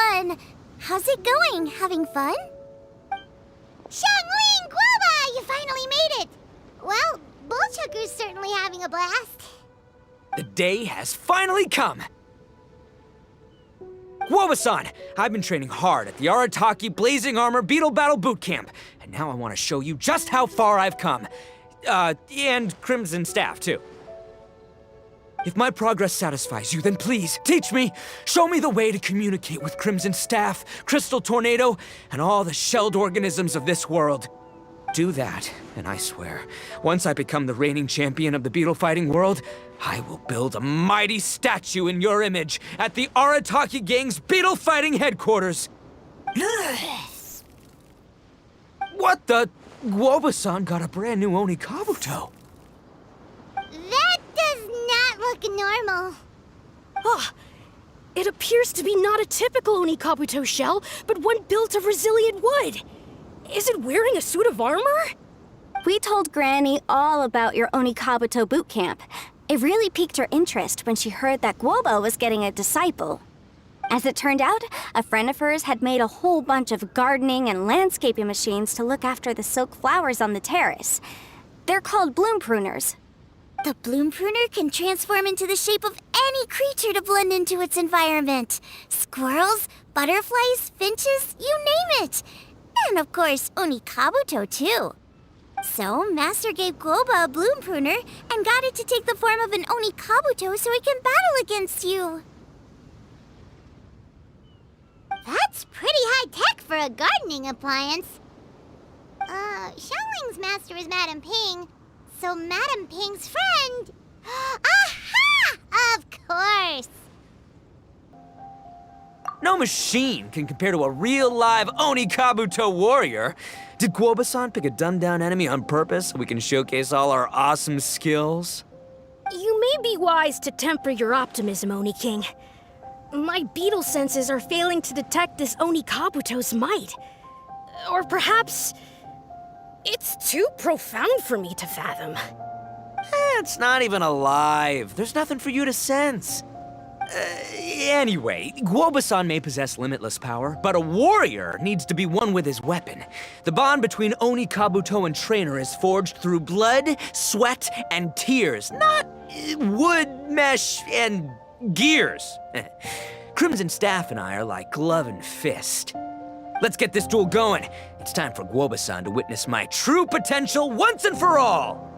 fun. How's it going? Having fun? Xiangling, Gouba, you finally made it. Well, Bullchucker's certainly having a blast. The day has finally come! Gouba-san! I've been training hard at the Arataki Blazing Armor Beetle Battle Boot Camp, and now I want to show you just how far I've come. And Crimson Staff, too. If my progress satisfies you, then please, teach me! Show me the way to communicate with Crimson Staff, Crystal Tornado, and all the shelled organisms of this world. Do that, and I swear, once I become the reigning champion of the beetle fighting world, I will build a mighty statue in your image at the Arataki Gang's beetle fighting headquarters. What the? Gouba-san got a brand new Oni Kabuto. That does not look normal. Ah, it appears to be not a typical Oni Kabuto shell, but one built of resilient wood. Is it wearing a suit of armor? We told Granny all about your Oni Kabuto boot camp. It really piqued her interest when she heard that Gouba was getting a disciple. As it turned out, a friend of hers had made a whole bunch of gardening and landscaping machines to look after the silk flowers on the terrace. They're called bloom pruners. The bloom pruner can transform into the shape of any creature to blend into its environment. Squirrels, butterflies, finches, you name it. And of course, Oni Kabuto too. So, Master gave Gouba a bloom pruner and got it to take the form of an Oni Kabuto so it can battle against you. That's pretty high-tech for a gardening appliance. Xiangling's master is Madame Ping, so Madame Ping's friend... Aha! Of course! No machine can compare to a real live Oni Kabuto warrior. Did Gouba-san pick a dumbed-down enemy on purpose so we can showcase all our awesome skills? You may be wise to temper your optimism, Oni King. My beetle senses are failing to detect this Oni Kabuto's might. Or perhaps... it's too profound for me to fathom. It's not even alive. There's nothing for you to sense. Anyway, Gouba-san may possess limitless power, but a warrior needs to be one with his weapon. The bond between Oni Kabuto and trainer is forged through blood, sweat, and tears, not wood, mesh, and gears. Crimson Staff and I are like glove and fist. Let's get this duel going. It's time for Gouba-san to witness my true potential once and for all.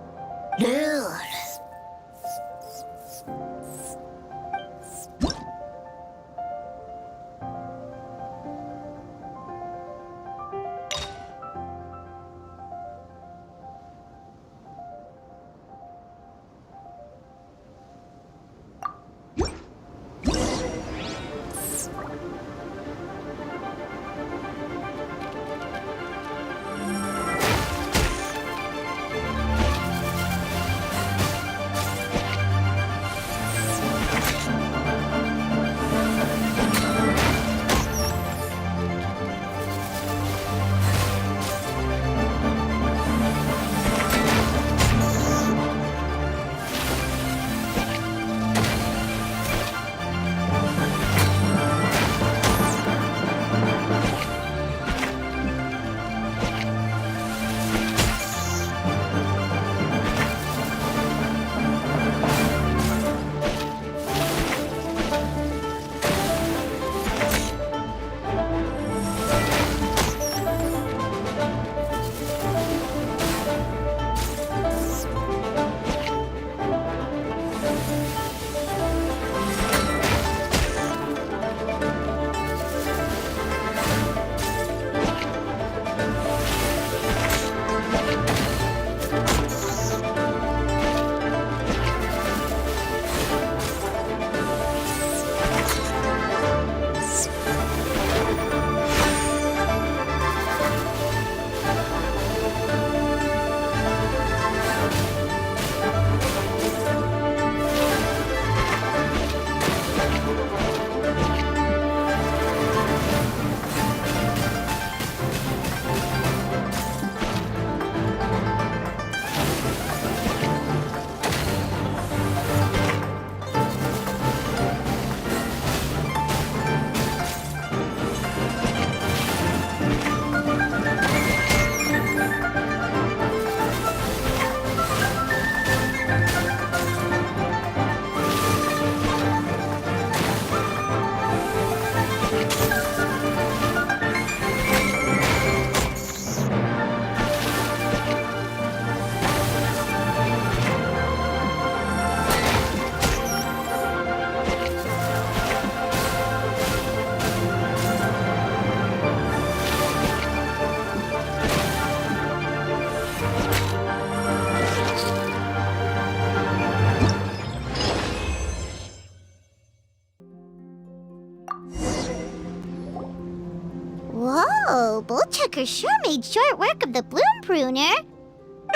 Hacker sure made short work of the Bloom Pruner.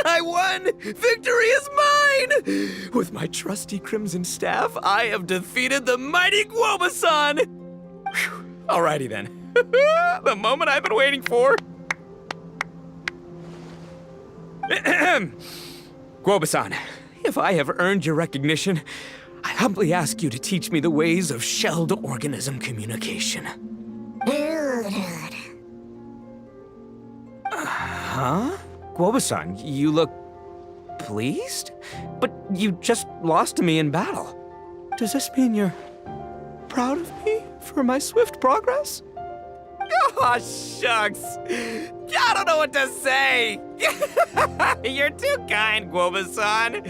I won! Victory is mine! With my trusty Crimson Staff, I have defeated the mighty Gouba-san! Whew. Alrighty then. The moment I've been waiting for. Gouba-san, if I have earned your recognition, I humbly ask you to teach me the ways of shelled organism communication. Huh? Gouba-san, you look pleased? But you just lost to me in battle. Does this mean you're proud of me for my swift progress? Oh, shucks. I don't know what to say. You're too kind, Gouba-san.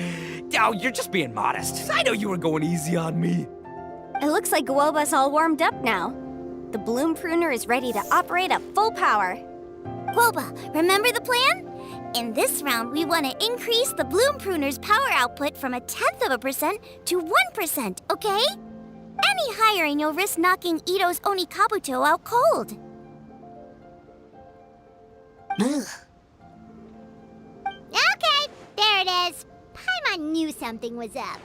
Oh, you're just being modest. I know you were going easy on me. It looks like Gouba's all warmed up now. The Bloom Pruner is ready to operate at full power. Gouba, remember the plan? In this round, we want to increase the Bloom Pruner's power output from 0.1% to 1%, okay? Any higher and you'll risk knocking Ito's Onikabuto out cold. Okay, there it is. Paimon knew something was up.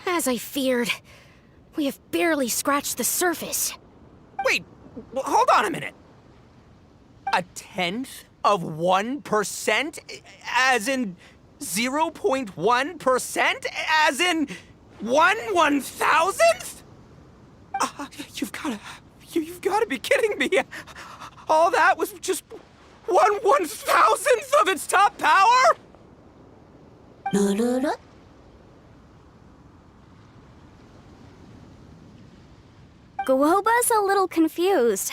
As I feared, we have barely scratched the surface. Wait, hold on a minute. 0.1%? As in 0.1%? As in 1/1000th? You've gotta be kidding me. All that was just 1/1000th of its top power? Gouba's a little confused.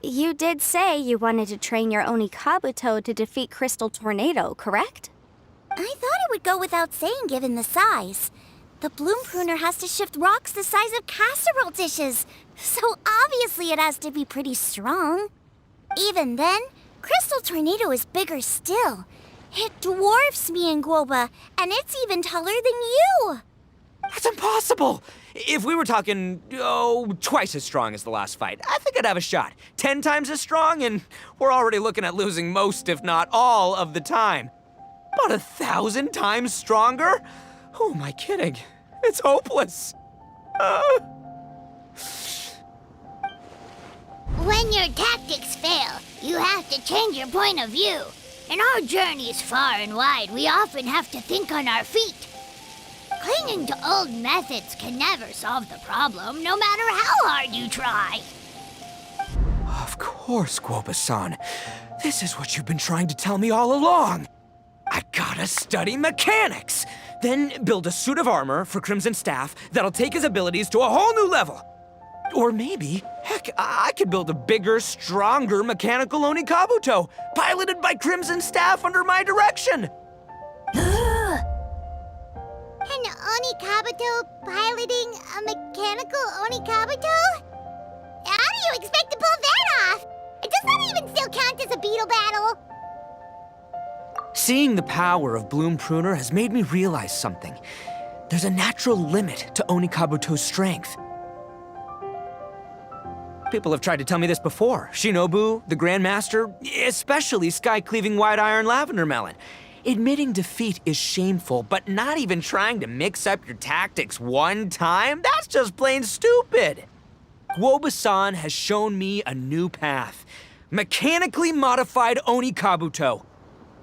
You did say you wanted to train your Onikabuto to defeat Crystal Tornado, correct? I thought it would go without saying given the size. The Bloom Pruner has to shift rocks the size of casserole dishes, so obviously it has to be pretty strong. Even then, Crystal Tornado is bigger still. It dwarfs me and Gouba, and it's even taller than you. That's impossible! If we were talking, twice as strong as the last fight, I think I'd have a shot. 10 times as strong, and we're already looking at losing most, if not all, of the time. But 1,000 times stronger? Who am I kidding? It's hopeless. When your tactics fail, you have to change your point of view. In our journeys far and wide, we often have to think on our feet. Clinging to old methods can never solve the problem, no matter how hard you try. Of course, Gouba-san. This is what you've been trying to tell me all along. I gotta study mechanics, then build a suit of armor for Crimson Staff that'll take his abilities to a whole new level. Or maybe, heck, I could build a bigger, stronger mechanical Onikabuto, piloted by Crimson Staff under my direction. An Onikabuto piloting a mechanical Onikabuto? How do you expect to pull that off? Does that even still count as a Beetle battle? Seeing the power of Bloom Pruner has made me realize something. There's a natural limit to Onikabuto's strength. People have tried to tell me this before. Shinobu, the Grandmaster, especially Sky-Cleaving White Iron Lavender Melon. Admitting defeat is shameful, but not even trying to mix up your tactics one time? That's just plain stupid. Gouba-san has shown me a new path. Mechanically modified Onikabuto.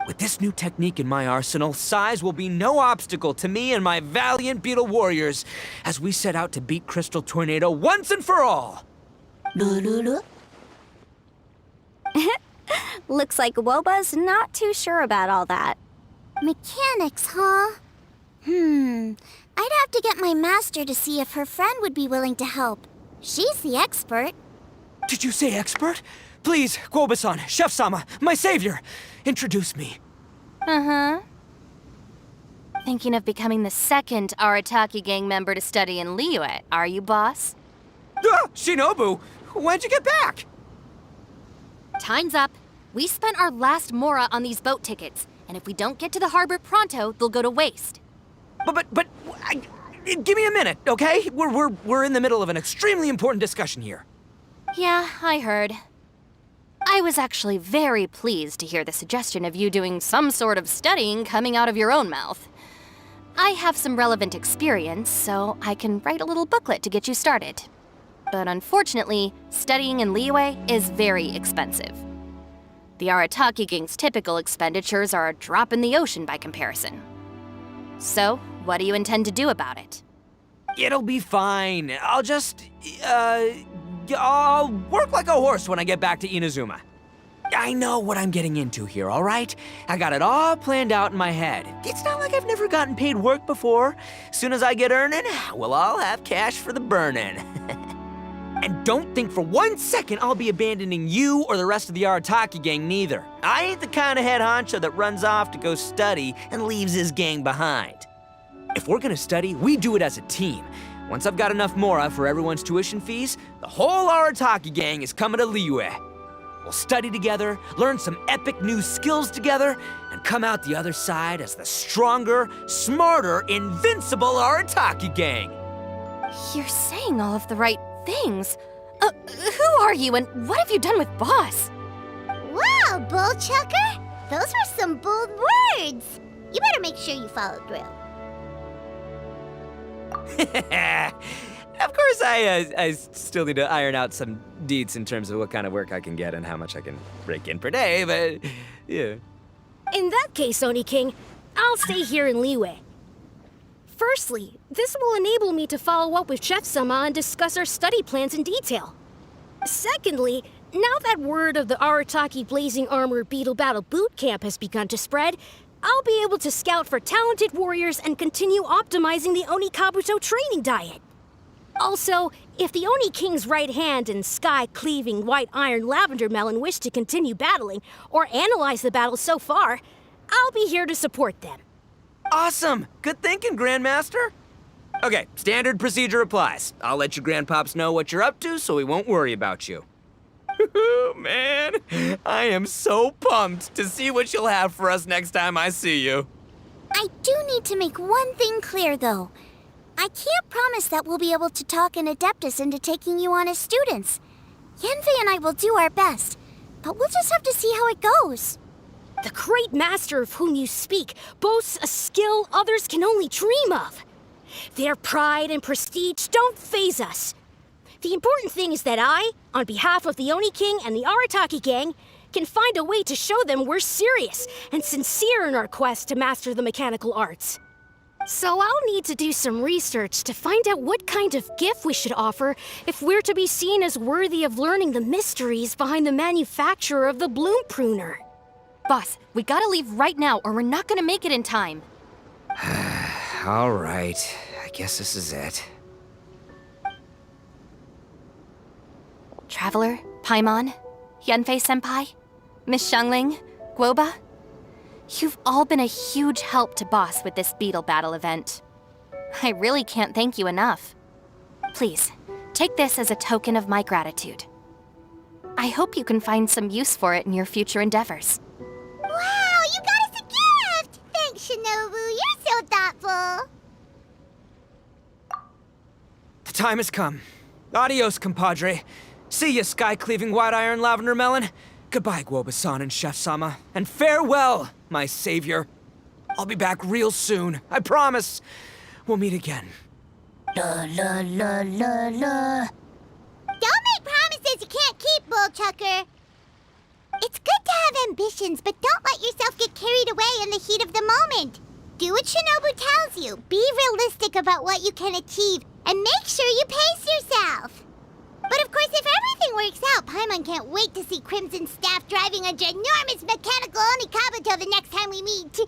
With this new technique in my arsenal, size will be no obstacle to me and my valiant Beetle warriors as we set out to beat Crystal Tornado once and for all. Looks like Gouba's not too sure about all that. Mechanics, huh? I'd have to get my master to see if her friend would be willing to help. She's the expert. Did you say expert? Please, Gouba-san, Chef-sama, my savior, introduce me. Thinking of becoming the second Arataki gang member to study in Liyue, are you, boss? Shinobu, when'd you get back? Time's up. We spent our last mora on these boat tickets, and if we don't get to the harbor pronto, they'll go to waste. But Give me a minute, okay? We're in the middle of an extremely important discussion here. Yeah, I heard. I was actually very pleased to hear the suggestion of you doing some sort of studying coming out of your own mouth. I have some relevant experience, so I can write a little booklet to get you started. But unfortunately, studying in Liyue is very expensive. The Arataki gang's typical expenditures are a drop in the ocean by comparison. So, what do you intend to do about it? It'll be fine. I'll work like a horse when I get back to Inazuma. I know what I'm getting into here, all right? I got it all planned out in my head. It's not like I've never gotten paid work before. Soon as I get earning, we'll all have cash for the burning. And don't think for 1 second I'll be abandoning you or the rest of the Arataki gang neither. I ain't the kind of head honcho that runs off to go study and leaves his gang behind. If we're gonna study, we do it as a team. Once I've got enough mora for everyone's tuition fees, the whole Arataki gang is coming to Liyue. We'll study together, learn some epic new skills together, and come out the other side as the stronger, smarter, invincible Arataki gang. You're saying all of the right things. Who are you and what have you done with Boss? Wow, Bullchucker! Those were some bold words! You better make sure you follow drill. Of course, I still need to iron out some deets in terms of what kind of work I can get and how much I can rake in per day, but yeah. In that case, Oni King, I'll stay here in Liyue. Firstly, this will enable me to follow up with Chef-sama and discuss our study plans in detail. Secondly, now that word of the Arataki Blazing Armor Beetle Battle Boot Camp has begun to spread, I'll be able to scout for talented warriors and continue optimizing the Oni Kabuto training diet. Also, if the Oni King's right hand and sky-cleaving white iron lavender melon wish to continue battling or analyze the battle so far, I'll be here to support them. Awesome! Good thinking, Grandmaster. Okay, standard procedure applies. I'll let your grandpops know what you're up to so we won't worry about you. Man, I am so pumped to see what you'll have for us next time I see you. I do need to make one thing clear, though. I can't promise that we'll be able to talk an Adeptus into taking you on as students. Yanfei and I will do our best, but we'll just have to see how it goes. The great master of whom you speak boasts a skill others can only dream of. Their pride and prestige don't faze us. The important thing is that I, on behalf of the Oni King and the Arataki gang, can find a way to show them we're serious and sincere in our quest to master the mechanical arts. So I'll need to do some research to find out what kind of gift we should offer if we're to be seen as worthy of learning the mysteries behind the manufacture of the bloom pruner. Boss, we gotta leave right now or we're not gonna make it in time. All right, I guess this is it. Traveler, Paimon, Yanfei-senpai, Miss Xiangling, Gouba, you've all been a huge help to Boss with this Beetle Battle event. I really can't thank you enough. Please, take this as a token of my gratitude. I hope you can find some use for it in your future endeavors. Wow, you got us a gift! Thanks, Shinobu. You're so thoughtful. The time has come. Adios, compadre. See ya, sky-cleaving white iron lavender melon. Goodbye, Gouba-san and Chef-sama. And farewell, my savior. I'll be back real soon, I promise. We'll meet again. La la la la la. Don't make promises you can't keep, Bullchucker. It's good to have ambitions, but don't let yourself get carried away in the heat of the moment. Do what Shinobu tells you. Be realistic about what you can achieve, and make sure you pace yourself. But of course, if everything works out, Paimon can't wait to see Crimson Staff driving a ginormous mechanical Oni Kabuto the next time we meet.